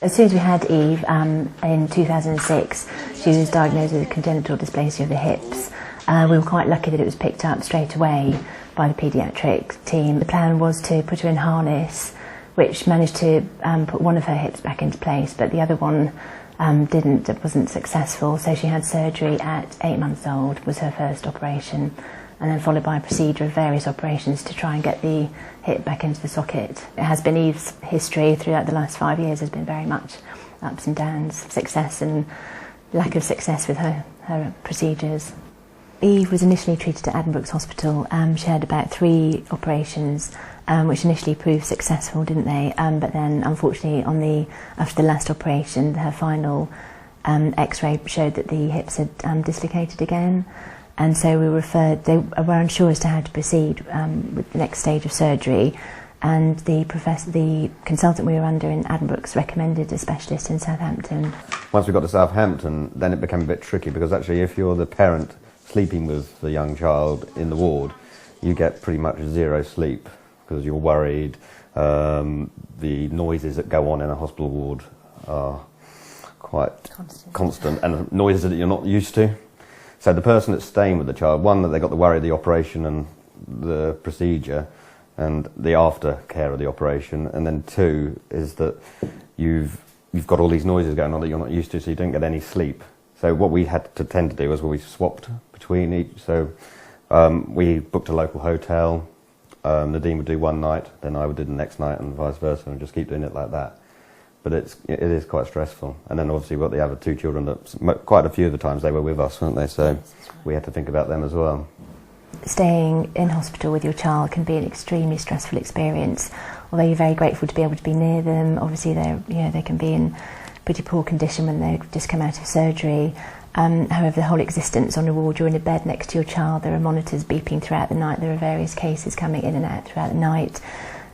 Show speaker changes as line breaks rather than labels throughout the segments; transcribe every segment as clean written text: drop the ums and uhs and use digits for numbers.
As soon as we had Eve, in 2006, she was diagnosed with congenital dysplasia of the hips. We were quite lucky that it was picked up straight away by the paediatric team. The plan was to put her in harness, which managed to put one of her hips back into place, but the other one it wasn't successful, so she had surgery at 8 months old, was her first operation, and then followed by a procedure of various operations to try and get the hip back into the socket. It has been Eve's history throughout the last 5 years has been very much ups and downs, success and lack of success with her procedures. Eve was initially treated at Addenbrooke's Hospital. She had about 3 operations, which initially proved successful, didn't they? But then, unfortunately, after the last operation, her final X-ray showed that the hips had dislocated again, and so we referred. They were unsure as to how to proceed with the next stage of surgery, and the consultant we were under in Addenbrooke's recommended a specialist in Southampton.
Once we got to Southampton, then it became a bit tricky, because actually, if you're the parent sleeping with the young child in the ward, you get pretty much 0 sleep because you're worried. The noises that go on in a hospital ward are quite constant and noises that you're not used to. So the person that's staying with the child, one, that they got the worry of the operation and the procedure and the aftercare of the operation, and then 2 is that you've got all these noises going on that you're not used to, so you don't get any sleep. So what we had to tend to do was we swapped between each. So we booked a local hotel. Nadine would do one night, then I would do the next night, and vice versa, and just keep doing it like that. But it is quite stressful. And then obviously we've got the other 2 children that quite a few of the times they were with us, weren't they? So we had to think about them as well.
Staying in hospital with your child can be an extremely stressful experience. Although you're very grateful to be able to be near them, obviously they can be in pretty poor condition when they've just come out of surgery. However, the whole existence on a ward, you're in a bed next to your child, there are monitors beeping throughout the night, there are various cases coming in and out throughout the night,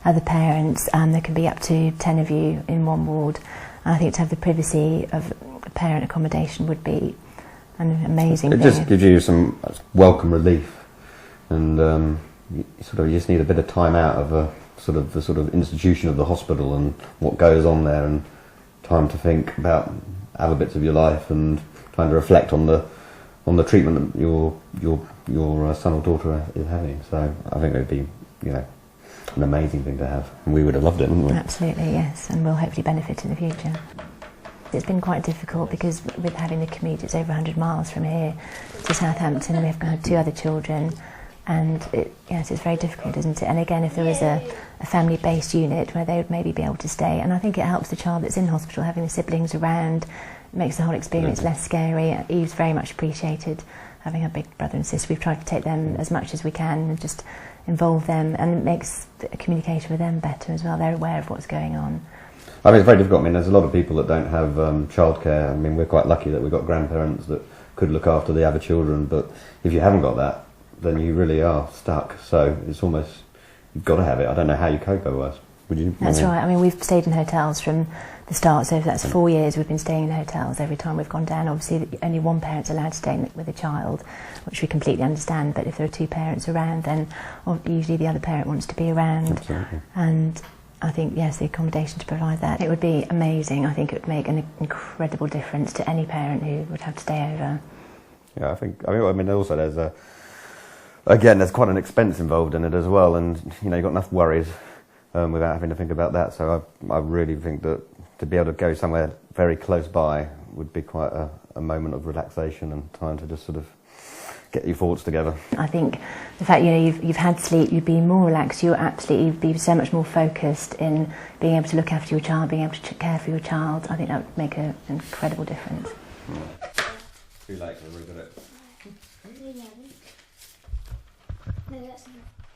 other parents, there can be up to 10 of you in one ward. And I think to have the privacy of parent accommodation would be an amazing thing.
It just gives you some welcome relief, and you just need a bit of time out of the sort of institution of the hospital and what goes on there, and time to think about other bits of your life and trying to reflect on the treatment that your son or daughter is having. So I think it would be, an amazing thing to have, and we would have loved it, wouldn't we?
Absolutely, yes, and we'll hopefully benefit in the future. It's been quite difficult because with having the commute, it's over 100 miles from here to Southampton. We've got 2 other children, and it's very difficult, isn't it? And again, if there was a family-based unit where they would maybe be able to stay, and I think it helps the child that's in hospital having the siblings around. It makes the whole experience less scary. Eve's very much appreciated having her big brother and sister. We've tried to take them as much as we can and just involve them, and it makes the communication with them better as well. They're aware of what's going on.
I mean, it's very difficult. I mean, there's a lot of people that don't have childcare. I mean, we're quite lucky that we've got grandparents that could look after the other children, but if you haven't got that, then you really are stuck. So it's almost, you've got to have it. I don't know how you cope otherwise. Would you?
That's right. I mean, we've stayed in hotels from the start, so that's 4 years we've been staying in hotels every time we've gone down. Obviously, only one parent's allowed to stay with a child, which we completely understand, but if there are 2 parents around, then usually the other parent wants to be around.
Absolutely.
And I think, yes, the accommodation to provide that, it would be amazing. I think it would make an incredible difference to any parent who would have to stay over.
Yeah, I mean, also there's quite an expense involved in it as well, and you've got enough worries without having to think about that. So I really think that to be able to go somewhere very close by would be quite a moment of relaxation and time to just sort of get your thoughts together. I think
the fact you've had sleep, you'd be more relaxed. You'd be so much more focused in being able to look after your child, being able to care for your child. I think that would make an incredible difference.
Too late, we're good at it.
No, that's enough.